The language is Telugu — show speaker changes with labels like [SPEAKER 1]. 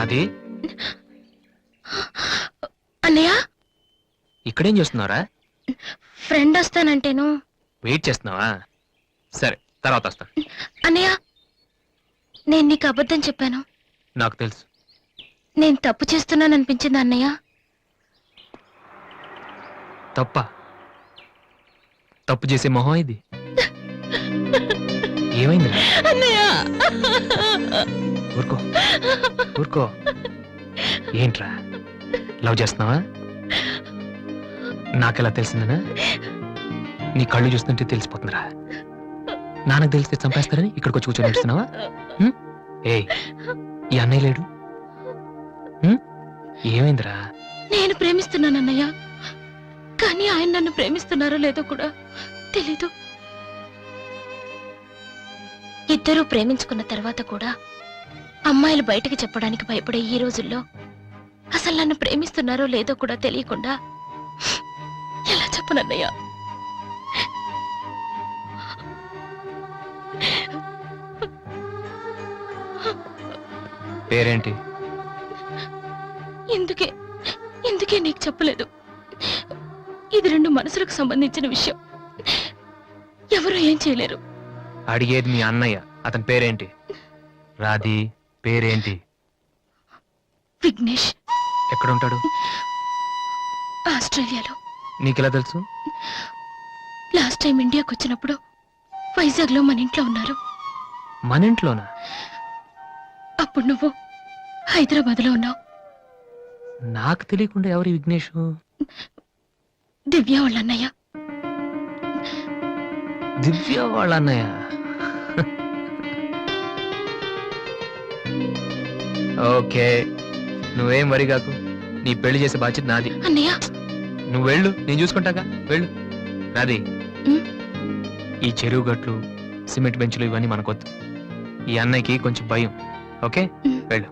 [SPEAKER 1] రాధి,
[SPEAKER 2] అన్నయ్య
[SPEAKER 1] ఇక్కడేం చేస్తున్నావురా?
[SPEAKER 2] ఫ్రెండ్ వస్తానంటేను.
[SPEAKER 1] వెయిట్ చేస్తున్నావా? సరే, తర్వాత వస్తా.
[SPEAKER 2] అన్నయ్య, నేను నీకు అబద్ధం చెప్పాను.
[SPEAKER 1] నాకు తెలుసు.
[SPEAKER 2] నేను తప్పు చేస్తున్నాను అనిపించింది అన్నయ్య.
[SPEAKER 1] తప్ప? తప్పు చేసే మొహం ఇది. ఏమైందిరా?
[SPEAKER 2] అన్నయ్య
[SPEAKER 1] ఊరుకో ఊరుకో. ఏంట్రా, లవ్ చేస్తున్నావా? నాకెలా తెలిసిందనా? నీ కళ్ళు చూస్తుంటే తెలిసిపోతుందిరా. నాన్నకు తెలిస్తే చంపేస్తారని ఇక్కడికి వచ్చి కూర్చొని నడుస్తున్నావా? ఏ, ఈ అన్నయ్య లేడు? ఏమైందిరా?
[SPEAKER 2] నేను ప్రేమిస్తున్నాను అన్నయ్య, కానీ ఆయన నన్ను ప్రేమిస్తున్నారో లేదో కూడా తెలీదు. ఇద్దరూ ప్రేమించుకున్న తర్వాత కూడా అమ్మాయిలు బయటకు చెప్పడానికి భయపడే ఈ రోజుల్లో అసలు నన్ను ప్రేమిస్తున్నారో లేదో కూడా తెలియకుండా ఎలా చెప్పనన్నయ్య?
[SPEAKER 1] పేరేంటి?
[SPEAKER 2] ఎందుకే నీకు చెప్పలేదు. ఇది రెండు మనసులకు సంబంధించిన విషయం, ఎవరు ఏం చేయలేరు.
[SPEAKER 1] అడిగేది మీ అన్నయ్య, అతని పేరేంటి? రాధి పేరేంటి?
[SPEAKER 2] విఘ్నేష్.
[SPEAKER 1] ఎక్కడుంటాడు?
[SPEAKER 2] ఆస్ట్రేలియాలో.
[SPEAKER 1] నీకెలా తెలుసు?
[SPEAKER 2] లాస్ట్ టైం ఇండియాకి వచ్చినప్పుడు వైజాగ్ లో మన ఇంట్లో ఉన్నారు.
[SPEAKER 1] మన ఇంట్లోనా?
[SPEAKER 2] అప్పుడు నువ్వు హైదరాబాద్ లో ఉన్నావు.
[SPEAKER 1] నాకు తెలియకుండా ఎవరి విఘ్నేష్?
[SPEAKER 2] దివ్య వాళ్ళ అన్నయ్య.
[SPEAKER 1] దివ్య వాళ్ళ అన్నయ్య. ఓకే, నువ్వేం వరి కాకు. నీ పెళ్లి చేసే బాధ్యత నాది.
[SPEAKER 2] అన్నయ్య
[SPEAKER 1] నువ్వు వెళ్ళు, నేను చూసుకుంటాగా. వెళ్ళు రాధి. ఈ చెరువు గట్లు, సిమెంట్ బెంచ్లు ఇవన్నీ మనకొద్దు. ఈ అన్నయ్యకి కొంచెం భయం. ఓకే, వెళ్ళు.